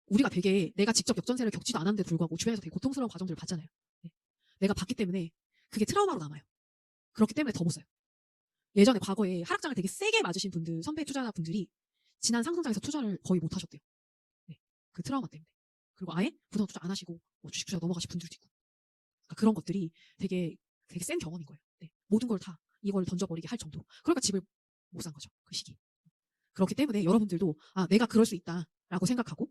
우리가 되게 내가 직접 역전세를 겪지도 않았는데도 불구하고 주변에서 되게 고통스러운 과정들을 봤잖아요. 네. 내가 봤기 때문에 그게 트라우마로 남아요. 그렇기 때문에 더 못 사요. 예전에 과거에 하락장을 되게 세게 맞으신 분들, 선배 투자자분들이 지난 상승장에서 투자를 거의 못 하셨대요. 네. 그 트라우마 때문에. 그리고 아예 부동산 투자 안 하시고 주식 투자 넘어가신 분들도 있고. 그러니까 그런 것들이 되게 센 경험인 거예요. 네. 모든 걸 다 이걸 던져버리게 할 정도로. 그러니까 집을 못 산 거죠. 그 시기. 그렇기 때문에 여러분들도 내가 그럴 수 있다라고 생각하고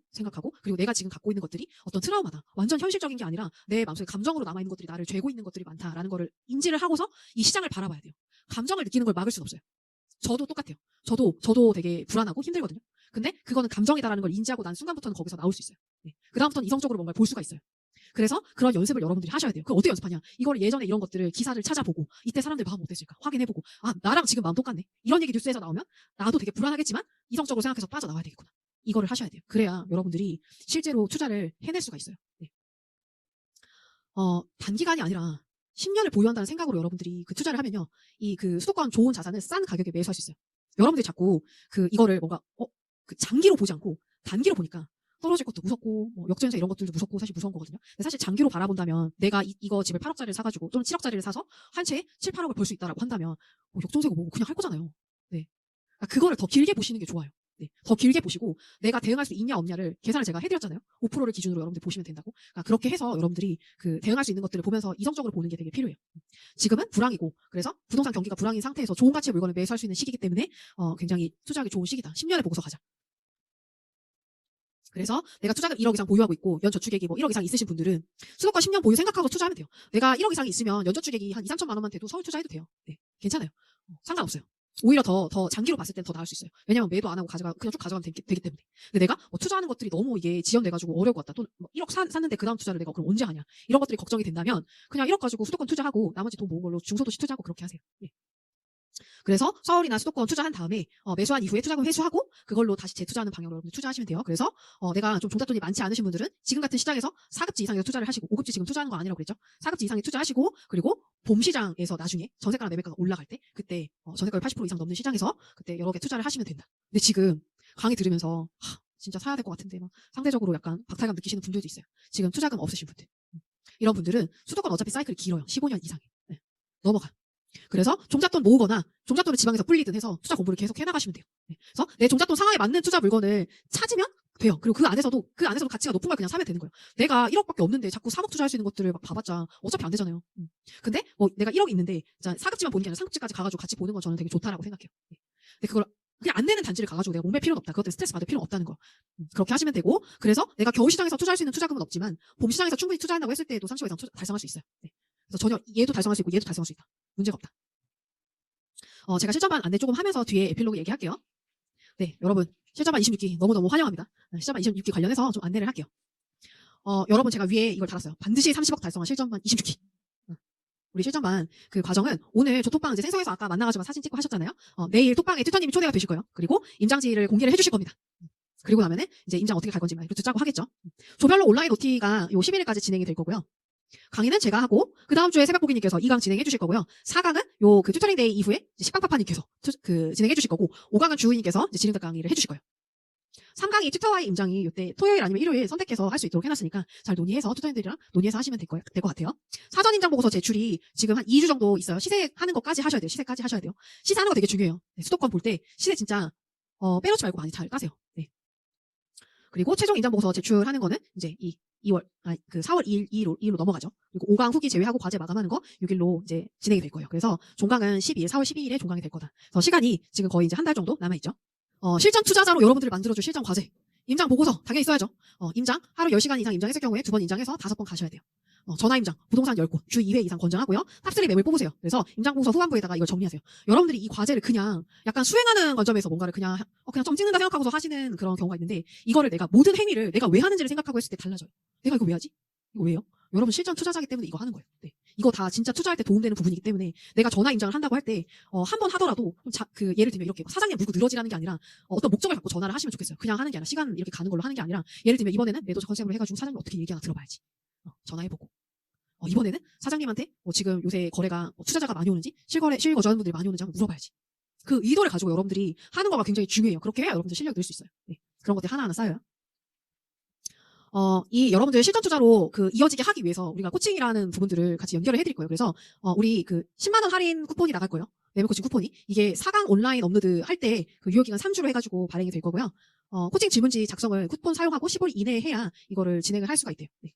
그리고 내가 지금 갖고 있는 것들이 어떤 트라우마다. 완전 현실적인 게 아니라 내 마음속에 감정으로 남아있는 것들이 나를 죄고 있는 것들이 많다라는 거를 인지를 하고서 이 시장을 바라봐야 돼요. 감정을 느끼는 걸 막을 수는 없어요. 저도 똑같아요. 저도 되게 불안하고 힘들거든요. 근데 그거는 감정이다라는 걸 인지하고 난 순간부터는 거기서 나올 수 있어요. 네. 그다음부터는 이성적으로 뭔가를 볼 수가 있어요. 그래서 그런 연습을 여러분들이 하셔야 돼요. 그걸 어떻게 연습하냐? 이걸 예전에 이런 것들을 기사를 찾아보고 이때 사람들 마음 어땠을까 확인해보고 나랑 지금 마음 똑같네. 이런 얘기 뉴스에서 나오면 나도 되게 불안하겠지만 이성적으로 생각해서 빠져나와야 되겠구나. 이거를 하셔야 돼요. 그래야 여러분들이 실제로 투자를 해낼 수가 있어요. 네. 단기간이 아니라 10년을 보유한다는 생각으로 여러분들이 그 투자를 하면요. 그 수도권 좋은 자산을 싼 가격에 매수할 수 있어요. 여러분들이 자꾸 이거를 뭔가 그 장기로 보지 않고 단기로 보니까 떨어질 것도 무섭고 역전세 이런 것들도 무섭고 사실 무서운 거거든요. 근데 사실 장기로 바라본다면 내가 이거 집을 8억짜리를 사가지고 또는 7억짜리를 사서 한 채에 7, 8억을 벌 수 있다라고 한다면 역전세고 뭐고 그냥 할 거잖아요. 네. 그거를 더 길게 보시는 게 좋아요. 네. 더 길게 보시고 내가 대응할 수 있냐 없냐를 계산을 제가 해드렸잖아요. 5%를 기준으로 여러분들 보시면 된다고. 그렇게 해서 여러분들이 대응할 수 있는 것들을 보면서 이성적으로 보는 게 되게 필요해요. 지금은 불황이고 그래서 부동산 경기가 불황인 상태에서 좋은 가치의 물건을 매수할 수 있는 시기이기 때문에 굉장히 투자하기 좋은 시기다. 10년을 보고서 가자. 그래서 내가 투자금 1억 이상 보유하고 있고 연저축액이 1억 이상 있으신 분들은 수도권 10년 보유 생각하고 투자하면 돼요. 내가 1억 이상이 있으면 연저축액이 한 2, 3천만 원만 돼도 서울 투자해도 돼요. 네, 괜찮아요. 상관없어요. 오히려 더 장기로 봤을 땐 더 나을 수 있어요. 왜냐면 매도 안 하고 그냥 쭉 가져가면 되기 때문에. 근데 내가 투자하는 것들이 너무 이게 지연돼가지고 어려울 것 같다. 또 1억 샀는데 그 다음 투자를 내가 그럼 언제 하냐. 이런 것들이 걱정이 된다면 그냥 1억 가지고 수도권 투자하고 나머지 돈 모은 걸로 중소도시 투자하고 그렇게 하세요. 네. 그래서 서울이나 수도권 투자한 다음에 매수한 이후에 투자금 회수하고 그걸로 다시 재투자하는 방향으로 여러분들 투자하시면 돼요. 그래서 내가 좀 종잣돈이 많지 않으신 분들은 지금 같은 시장에서 4급지 이상에서 투자를 하시고 5급지 지금 투자하는 거 아니라고 그랬죠. 4급지 이상에 투자하시고 그리고 봄 시장에서 나중에 전세가나 매매가가 올라갈 때 그때 전세가율 80% 이상 넘는 시장에서 그때 여러 개 투자를 하시면 된다. 근데 지금 강의 들으면서 진짜 사야 될 것 같은데 막 상대적으로 약간 박탈감 느끼시는 분들도 있어요. 지금 투자금 없으신 분들. 이런 분들은 수도권 어차피 사이클이 길어요. 15년 이상이. 네. 넘어가. 그래서 종잣돈 모으거나 종잣돈을 지방에서 불리든 해서 투자 공부를 계속 해나가시면 돼요. 네. 그래서 내 종잣돈 상황에 맞는 투자 물건을 찾으면 돼요. 그리고 그 안에서도 가치가 높은 걸 그냥 사면 되는 거예요. 내가 1억밖에 없는데 자꾸 3억 투자할 수 있는 것들을 막 봐봤자 어차피 안 되잖아요. 근데 뭐 내가 1억 있는데 사급지만 보는 게 아니라 상급지까지 가가지고 같이 보는 건 저는 되게 좋다라고 생각해요. 네. 근데 그걸 그냥 안 되는 단지를 가가지고 내가 몸에 필요는 없다. 그것 때문에 스트레스 받을 필요는 없다는 거. 그렇게 하시면 되고, 그래서 내가 겨울 시장에서 투자할 수 있는 투자금은 없지만 봄 시장에서 충분히 투자한다고 했을 때도 30억 이상 달성할 수 있어요. 네. 그래서 전혀 얘도 달성할 수 있고 얘도 달성할 수 있다. 문제가 없다. 제가 실전반 안내 조금 하면서 뒤에 에필로그 얘기할게요. 네, 여러분 실전반 26기 너무너무 환영합니다. 실전반 26기 관련해서 좀 안내를 할게요. 여러분 제가 위에 이걸 달았어요. 반드시 30억 달성한 실전반 26기. 우리 실전반 그 과정은 오늘 저 톡방 이제 생성해서 아까 만나가지고 사진 찍고 하셨잖아요. 내일 톡방에 튜터님이 초대가 되실 거예요. 그리고 임장지를 공개를 해주실 겁니다. 그리고 나면은 이제 임장 어떻게 갈 건지 루트 짜고 하겠죠. 조별로 온라인 OT가 요 11일까지 진행이 될 거고요. 강의는 제가 하고 그 다음 주에 새벽보기님께서 2강 진행해 주실 거고요. 4강은 요 그 튜터링 데이 이후에 식빵파파님께서 진행해 주실 거고 5강은 주우님께서 이제 진행자 강의를 해주실 거예요. 3강이 튜터와의 임장이 이때 토요일 아니면 일요일 선택해서 할 수 있도록 해놨으니까 잘 논의해서 튜터님들이랑 논의해서 하시면 될 것 같아요. 사전 임장 보고서 제출이 지금 한 2주 정도 있어요. 시세하는 것까지 하셔야 돼요. 시세까지 하셔야 돼요. 시세하는 거 되게 중요해요. 네, 수도권 볼 때 시세 진짜 빼놓지 말고 많이 잘 따세요. 네. 그리고 최종 임장 보고서 제출하는 거는 이제 4월 2일로 넘어가죠. 그리고 5강 후기 제외하고 과제 마감하는 거 6일로 이제 진행이 될 거예요. 그래서 종강은 4월 12일에 종강이 될 거다. 그래서 시간이 지금 거의 이제 한 달 정도 남아있죠. 실전 투자자로 여러분들이 만들어줄 실전 과제. 임장 보고서 당연히 써야죠. 임장 하루 10시간 이상 임장했을 경우에 2번 임장해서 5번 가셔야 돼요. 전화 임장, 부동산 10곳, 주 2회 이상 권장하고요. 탑3 맵을 뽑으세요. 그래서 임장 보고서 후반부에다가 이걸 정리하세요. 여러분들이 이 과제를 그냥 약간 수행하는 관점에서 뭔가를 그냥 점 찍는다 생각하고서 하시는 그런 경우가 있는데 이거를 모든 행위를 내가 왜 하는지를 생각하고 했을 때 달라져요. 내가 이거 왜 하지? 이거 왜요? 여러분 실전 투자자기 때문에 이거 하는 거예요. 네. 이거 다 진짜 투자할 때 도움되는 부분이기 때문에 내가 전화 임장을 한다고 할 때 한 번 하더라도 예를 들면 이렇게 사장님 물고 늘어지라는 게 아니라 어떤 목적을 갖고 전화를 하시면 좋겠어요. 그냥 하는 게 아니라 시간 이렇게 가는 걸로 하는 게 아니라 예를 들면 이번에는 매도 컨셉으로 해가지고 사장님 어떻게 얘기하나 들어봐야지. 전화해보고 이번에는 사장님한테 지금 요새 거래가 투자자가 많이 오는지 실거주하는 분들이 많이 오는지 한번 물어봐야지. 그 의도를 가지고 여러분들이 하는 거가 굉장히 중요해요. 그렇게 해야 여러분들 실력이 늘 수 있어요. 네. 그런 것들 하나하나 쌓여요. 이 여러분들 실전 투자로 이어지게 하기 위해서 우리가 코칭이라는 부분들을 같이 연결을 해드릴 거예요. 그래서 우리 10만 원 할인 쿠폰이 나갈 거예요. 매매 코칭 쿠폰이. 이게 4강 온라인 업로드 할 때 유효기간 3주로 해가지고 발행이 될 거고요. 코칭 질문지 작성을 쿠폰 사용하고 10월 이내에 해야 이거를 진행을 할 수가 있대요. 네.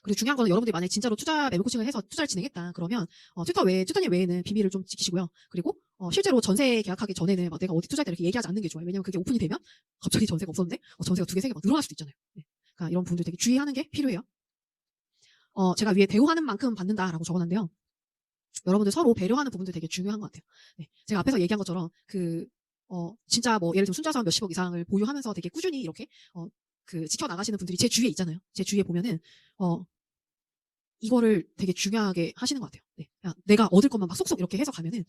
그리고 중요한 거는 여러분들이 만약에 진짜로 매매 코칭을 해서 투자를 진행했다 그러면 튜터님 외에는 비밀을 좀 지키시고요. 그리고 실제로 전세 계약하기 전에는 내가 어디 투자했다 이렇게 얘기하지 않는 게 좋아요. 왜냐면 그게 오픈이 되면 갑자기 전세가 없었는데 전세가 2개, 3개 막 늘어날 수도 있잖아요. 네. 그러니까 이런 부분들 되게 주의하는 게 필요해요. 제가 위에 대우하는 만큼 받는다라고 적어놨는데요. 여러분들 서로 배려하는 부분들 되게 중요한 것 같아요. 네. 제가 앞에서 얘기한 것처럼 진짜 예를 들면 순자산 몇십억 이상을 보유하면서 되게 꾸준히 이렇게 지켜나가시는 분들이 제 주위에 있잖아요. 제 주위에 보면은 이거를 되게 중요하게 하시는 것 같아요. 네. 내가 얻을 것만 막 쏙쏙 이렇게 해서 가면은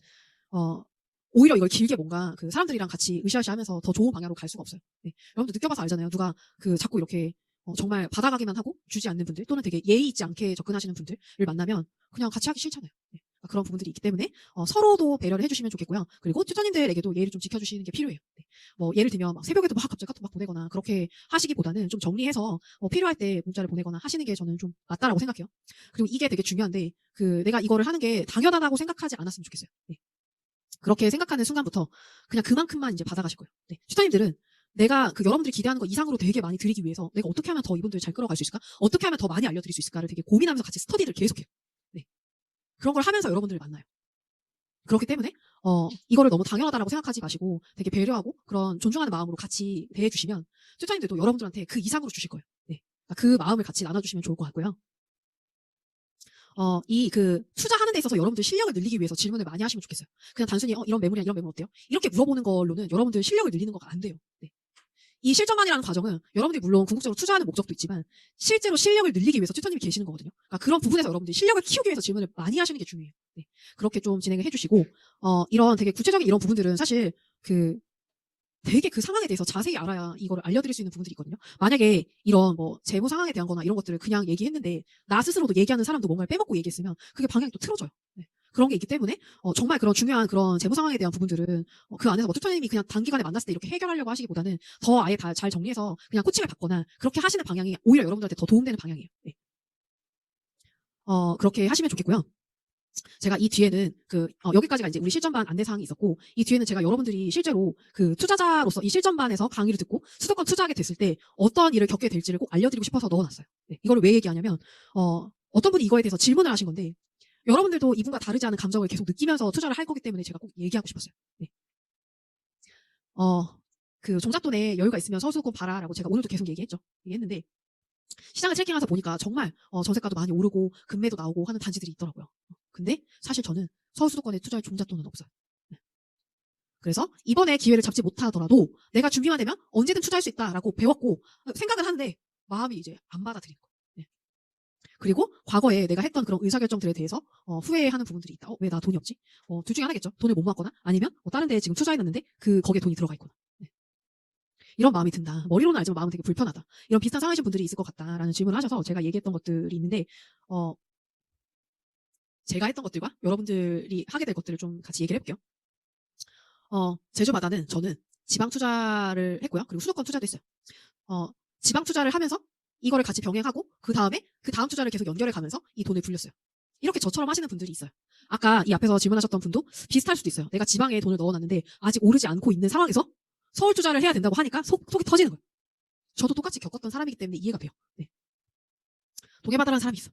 오히려 이걸 길게 뭔가 사람들이랑 같이 으쌰으쌰 하면서 더 좋은 방향으로 갈 수가 없어요. 네. 여러분들 느껴봐서 알잖아요. 누가 자꾸 이렇게 정말 받아가기만 하고 주지 않는 분들 또는 되게 예의 있지 않게 접근하시는 분들을 만나면 그냥 같이 하기 싫잖아요. 네. 그런 부분들이 있기 때문에 서로도 배려를 해주시면 좋겠고요. 그리고 튜터님들에게도 예의를 좀 지켜주시는 게 필요해요. 네. 예를 들면 새벽에도 막 갑자기 카톡 막 보내거나 그렇게 하시기보다는 좀 정리해서 필요할 때 문자를 보내거나 하시는 게 저는 좀 맞다라고 생각해요. 그리고 이게 되게 중요한데 내가 이거를 하는 게 당연하다고 생각하지 않았으면 좋겠어요. 네. 그렇게 생각하는 순간부터 그냥 그만큼만 이제 받아가실 거예요. 네. 튜터님들은 내가 여러분들이 기대하는 거 이상으로 되게 많이 드리기 위해서 내가 어떻게 하면 더 이분들 잘 끌어갈 수 있을까? 어떻게 하면 더 많이 알려드릴 수 있을까를 되게 고민하면서 같이 스터디를 계속해요. 네. 그런 걸 하면서 여러분들을 만나요. 그렇기 때문에 이거를 너무 당연하다라고 생각하지 마시고 되게 배려하고 그런 존중하는 마음으로 같이 대해주시면 튜터님들도 여러분들한테 그 이상으로 주실 거예요. 네. 그 마음을 같이 나눠주시면 좋을 것 같고요. 투자하는 데 있어서 여러분들 실력을 늘리기 위해서 질문을 많이 하시면 좋겠어요. 그냥 단순히 이런 매물이야 이런 매물 어때요? 이렇게 물어보는 걸로는 여러분들 실력을 늘리는 거가 안 돼요. 네. 이 실전만이라는 과정은 여러분들이 물론 궁극적으로 투자하는 목적도 있지만 실제로 실력을 늘리기 위해서 튜터님이 계시는 거거든요. 그러니까 그런 부분에서 여러분들이 실력을 키우기 위해서 질문을 많이 하시는 게 중요해요. 네. 그렇게 좀 진행을 해주시고 이런 되게 구체적인 이런 부분들은 사실 되게 그 상황에 대해서 자세히 알아야 이거를 알려드릴 수 있는 부분들이 있거든요. 만약에 이런 재무 상황에 대한 거나 이런 것들을 그냥 얘기했는데 나 스스로도 얘기하는 사람도 뭔가를 빼먹고 얘기했으면 그게 방향이 또 틀어져요. 네. 그런 게 있기 때문에 정말 그런 중요한 그런 재무 상황에 대한 부분들은 그 안에서 뭐 튜터님이 그냥 단기간에 만났을 때 이렇게 해결하려고 하시기보다는 더 아예 다 잘 정리해서 그냥 코칭을 받거나 그렇게 하시는 방향이 오히려 여러분들한테 더 도움되는 방향이에요. 네. 그렇게 하시면 좋겠고요. 제가 이 뒤에는 여기까지가 이제 우리 실전반 안내사항이 있었고, 이 뒤에는 제가 여러분들이 실제로 그 투자자로서 이 실전반에서 강의를 듣고 수도권 투자하게 됐을 때 어떤 일을 겪게 될지를 꼭 알려드리고 싶어서 넣어놨어요. 네. 이거를 왜 얘기하냐면, 어떤 분이 이거에 대해서 질문을 하신 건데, 여러분들도 이분과 다르지 않은 감정을 계속 느끼면서 투자를 할 거기 때문에 제가 꼭 얘기하고 싶었어요. 네. 그 종잣돈에 여유가 있으면 서수도권 봐라라고 제가 오늘도 계속 얘기했는데, 시장을 트래킹해서 보니까 정말 전세가도 많이 오르고 금매도 나오고 하는 단지들이 있더라고요. 근데 사실 저는 서울수도권에 투자할 종잣돈은 없어요. 네. 그래서 이번에 기회를 잡지 못하더라도 내가 준비만 되면 언제든 투자할 수 있다라고 배웠고 생각은 하는데 마음이 이제 안 받아들이는 거예요. 네. 그리고 과거에 내가 했던 그런 의사결정들에 대해서 후회하는 부분들이 있다. 왜 나 돈이 없지? 둘 중에 하나겠죠. 돈을 못 모았거나 아니면 다른 데에 지금 투자해놨는데 거기에 돈이 들어가 있거나. 네. 이런 마음이 든다. 머리로는 알지만 마음은 되게 불편하다. 이런 비슷한 상황이신 분들이 있을 것 같다라는 질문을 하셔서 제가 얘기했던 것들이 있는데 제가 했던 것들과 여러분들이 하게 될 것들을 좀 같이 얘기를 해볼게요. 제주마다는 저는 지방 투자를 했고요. 그리고 수도권 투자도 했어요. 지방 투자를 하면서 이거를 같이 병행하고 그 다음에 그 다음 투자를 계속 연결해 가면서 이 돈을 불렸어요. 이렇게 저처럼 하시는 분들이 있어요. 아까 이 앞에서 질문하셨던 분도 비슷할 수도 있어요. 내가 지방에 돈을 넣어놨는데 아직 오르지 않고 있는 상황에서 서울 투자를 해야 된다고 하니까 속이 터지는 거예요. 저도 똑같이 겪었던 사람이기 때문에 이해가 돼요. 네. 동해바다라는 사람이 있어.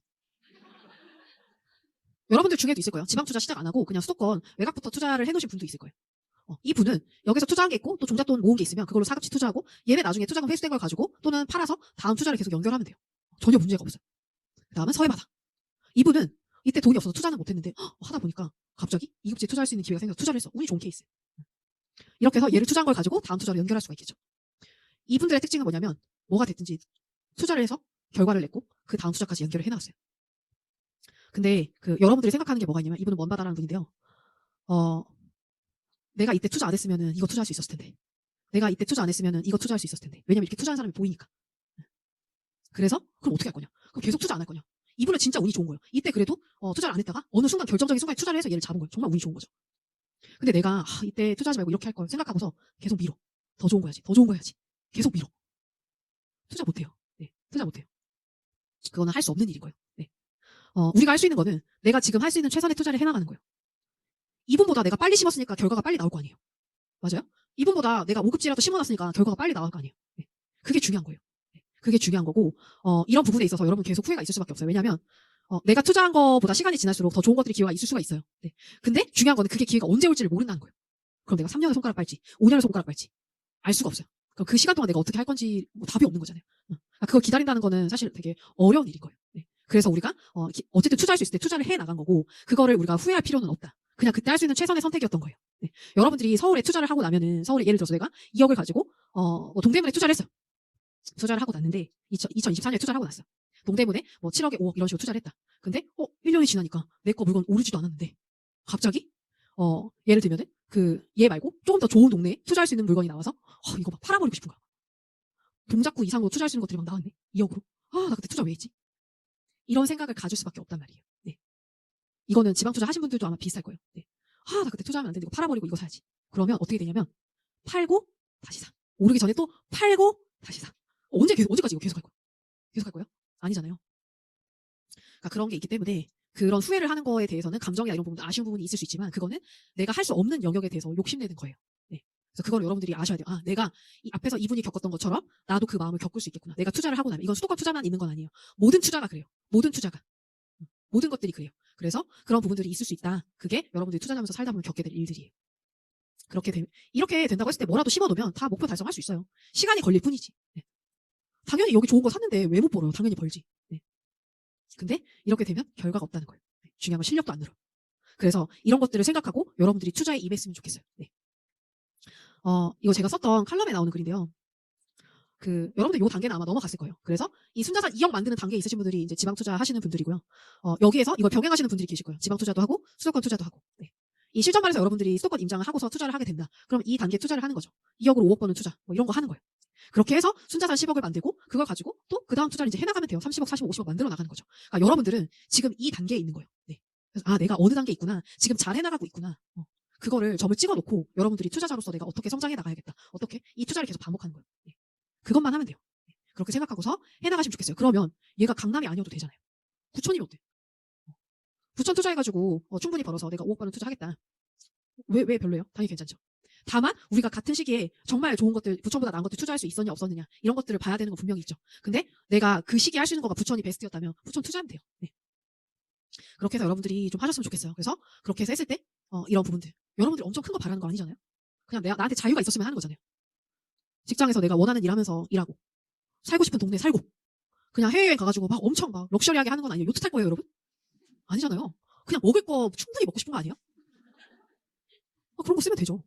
여러분들 중에도 있을 거예요. 지방 투자 시작 안 하고 그냥 수도권 외곽부터 투자를 해놓으신 분도 있을 거예요. 이분은 여기서 투자한 게 있고 또 종잣돈 모은 게 있으면 그걸로 사급치 투자하고 얘네 나중에 투자금 회수된 걸 가지고 또는 팔아서 다음 투자를 계속 연결하면 돼요. 전혀 문제가 없어요. 그 다음은 서해바다. 이분은 이때 돈이 없어서 투자는 못했는데 하다 보니까 갑자기 이급지에 투자할 수 있는 기회가 생겨서 투자를 했어. 운이 좋은 케이스. 이렇게 해서 얘를 투자한 걸 가지고 다음 투자를 연결할 수가 있겠죠. 이분들의 특징은 뭐냐면 뭐가 됐든지 투자를 해서 결과를 냈고 그 다음 투자까지 연결을 해놨어요. 근데 여러분들이 생각하는 게 뭐가 있냐면 이분은 먼바다라는 분인데요. 내가 이때 투자 안 했으면은 이거 투자할 수 있었을 텐데. 내가 이때 투자 안 했으면은 이거 투자할 수 있었을 텐데. 왜냐면 이렇게 투자하는 사람이 보이니까. 그래서 그럼 어떻게 할 거냐? 그럼 계속 투자 안 할 거냐? 이분은 진짜 운이 좋은 거예요. 이때 그래도 투자를 안 했다가 어느 순간 결정적인 순간에 투자를 해서 얘를 잡은 거예요. 정말 운이 좋은 거죠. 근데 내가 이때 투자하지 말고 이렇게 할 걸 생각하고서 계속 미뤄. 더 좋은 거 해야지. 더 좋은 거 해야지. 계속 미뤄. 투자 못 해요. 네, 투자 못 해요. 그거는 할 수 없는 일인 거예요. 네. 우리가 할 수 있는 거는 내가 지금 할 수 있는 최선의 투자를 해나가는 거예요. 이분보다 내가 빨리 심었으니까 결과가 빨리 나올 거 아니에요. 맞아요? 이분보다 내가 5급지라도 심어놨으니까 결과가 빨리 나올 거 아니에요. 네. 그게 중요한 거예요. 네. 그게 중요한 거고 이런 부분에 있어서 여러분 계속 후회가 있을 수밖에 없어요. 왜냐하면 내가 투자한 거보다 시간이 지날수록 더 좋은 것들이 기회가 있을 수가 있어요. 네. 근데 중요한 거는 그게 기회가 언제 올지를 모른다는 거예요. 그럼 내가 3년을 손가락 빨지 5년을 손가락 빨지 알 수가 없어요. 그럼 그 시간 동안 내가 어떻게 할 건지 답이 없는 거잖아요. 그걸 기다린다는 거는 사실 되게 어려운 일인 거예요. 네. 그래서 우리가 어쨌든 투자할 수 있을 때 투자를 해 나간 거고 그거를 우리가 후회할 필요는 없다. 그냥 그때 할 수 있는 최선의 선택이었던 거예요. 네. 여러분들이 서울에 투자를 하고 나면은 서울에 예를 들어서 내가 2억을 가지고 뭐 동대문에 투자를 했어요. 투자를 하고 났는데 2024년에 투자를 하고 났어. 동대문에 뭐 7억에 5억 이런 식으로 투자를 했다. 근데 1년이 지나니까 내 거 물건 오르지도 않았는데 갑자기 예를 들면은 얘 말고 조금 더 좋은 동네에 투자할 수 있는 물건이 나와서 이거 막 팔아버리고 싶은 거야. 동작구 이상으로 투자할 수 있는 것들이 막 나왔네. 2억으로. 나 그때 투자 왜 했지? 이런 생각을 가질 수밖에 없단 말이에요. 네. 이거는 지방 투자 하신 분들도 아마 비슷할 거예요. 네. 나 그때 투자하면 안 되는데 이거 팔아버리고 이거 사야지. 그러면 어떻게 되냐면 팔고 다시 사. 오르기 전에 또 팔고 다시 사. 언제까지 이거 계속 할 거야? 계속 할 거예요? 아니잖아요. 그러니까 그런 게 있기 때문에 그런 후회를 하는 거에 대해서는 감정이나 이런 부분 아쉬운 부분이 있을 수 있지만 그거는 내가 할 수 없는 영역에 대해서 욕심내는 거예요. 네. 그래서 그걸 여러분들이 아셔야 돼요. 내가 앞에서 이분이 겪었던 것처럼 나도 그 마음을 겪을 수 있겠구나. 내가 투자를 하고 나면 이건 수도권 투자만 있는 건 아니에요. 모든 투자가 그래요. 모든 투자가. 모든 것들이 그래요. 그래서 그런 부분들이 있을 수 있다. 그게 여러분들이 투자하면서 살다 보면 겪게 될 일들이에요. 이렇게 된다고 했을 때 뭐라도 심어놓으면 다 목표 달성할 수 있어요. 시간이 걸릴 뿐이지. 네. 당연히 여기 좋은 거 샀는데 왜 못 벌어요? 당연히 벌지. 네. 근데 이렇게 되면 결과가 없다는 거예요. 네. 중요한 건 실력도 안 늘어. 그래서 이런 것들을 생각하고 여러분들이 투자에 임했으면 좋겠어요. 네. 이거 제가 썼던 칼럼에 나오는 글인데요. 여러분들 요 단계는 아마 넘어갔을 거예요. 그래서 이 순자산 2억 만드는 단계에 있으신 분들이 이제 지방 투자 하시는 분들이고요. 여기에서 이걸 병행하시는 분들이 계실 거예요. 지방 투자도 하고 수도권 투자도 하고. 네. 이 실전반에서 여러분들이 수도권 임장을 하고서 투자를 하게 된다. 그럼 이 단계에 투자를 하는 거죠. 2억으로 5억 버는 투자. 뭐 이런 거 하는 거예요. 그렇게 해서 순자산 10억을 만들고 그걸 가지고 또 그 다음 투자를 이제 해나가면 돼요. 30억, 40억, 50억 만들어 나가는 거죠. 그러니까 여러분들은 지금 이 단계에 있는 거예요. 네. 그래서 아, 내가 어느 단계에 있구나. 지금 잘 해나가고 있구나. 그거를 점을 찍어놓고 여러분들이 투자자로서 내가 어떻게 성장해 나가야겠다. 어떻게 이 투자를 계속 반복하는 거예요. 예. 그것만 하면 돼요. 예. 그렇게 생각하고서 해나가시면 좋겠어요. 그러면 얘가 강남이 아니어도 되잖아요. 부천이면 어때? 부천 투자해가지고 충분히 벌어서 내가 5억 버는 투자하겠다. 왜 별로예요? 당연히 괜찮죠. 다만 우리가 같은 시기에 정말 좋은 것들, 부천보다 나은 것들 투자할 수 있었냐 없었느냐 이런 것들을 봐야 되는 건 분명히 있죠. 근데 내가 그 시기에 할 수 있는 거가 부천이 베스트였다면 부천 투자하면 돼요. 네. 그렇게 해서 여러분들이 좀 하셨으면 좋겠어요. 그래서 그렇게 해서 했을 때 이런 부분들 여러분들이 엄청 큰 거 바라는 거 아니잖아요. 그냥 나한테 자유가 있었으면 하는 거잖아요. 직장에서 내가 원하는 일 하면서 일하고 살고 싶은 동네 살고 그냥 해외여행 가가지고 막 엄청 막 럭셔리하게 하는 건 아니에요. 요트 탈 거예요, 여러분? 아니잖아요. 그냥 먹을 거 충분히 먹고 싶은 거 아니에요? 그런 거 쓰면 되죠.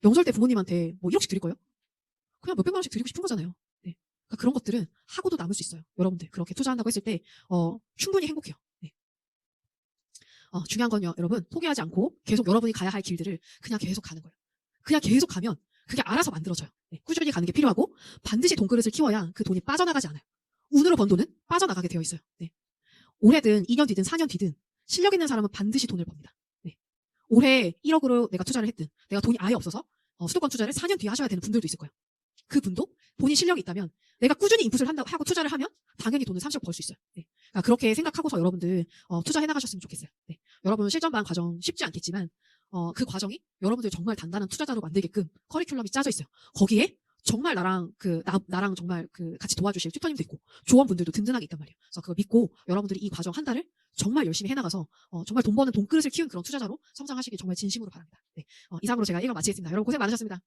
명절 때 부모님한테 뭐 1억씩 드릴 거예요? 그냥 몇백만 원씩 드리고 싶은 거잖아요. 네. 그러니까 그런 것들은 하고도 남을 수 있어요. 여러분들 그렇게 투자한다고 했을 때 충분히 행복해요. 네. 중요한 건요, 여러분 포기하지 않고 계속 여러분이 가야 할 길들을 그냥 계속 가는 거예요. 그냥 계속 가면 그게 알아서 만들어져요. 네. 꾸준히 가는 게 필요하고 반드시 돈그릇을 키워야 그 돈이 빠져나가지 않아요. 운으로 번 돈은 빠져나가게 되어 있어요. 네. 올해든 2년 뒤든 4년 뒤든 실력 있는 사람은 반드시 돈을 법니다. 네. 올해 1억으로 내가 투자를 했든 내가 돈이 아예 없어서 수도권 투자를 4년 뒤에 하셔야 되는 분들도 있을 거예요. 그 분도 본인 실력이 있다면 내가 꾸준히 인풋을 하고 투자를 하면 당연히 돈을 30억 벌 수 있어요. 네. 그러니까 그렇게 생각하고서 여러분들 투자해 나가셨으면 좋겠어요. 네. 여러분 실전반 과정 쉽지 않겠지만 그 과정이 여러분들 정말 단단한 투자자로 만들게끔 커리큘럼이 짜져 있어요. 거기에 정말 나랑 정말 같이 도와주실 튜터님도 있고 조원분들도 든든하게 있단 말이에요. 그래서 그거 믿고 여러분들이 이 과정 한 달을 정말 열심히 해나가서 정말 돈 버는 돈그릇을 키운 그런 투자자로 성장하시길 정말 진심으로 바랍니다. 네. 이상으로 제가 1강 마치겠습니다. 여러분 고생 많으셨습니다.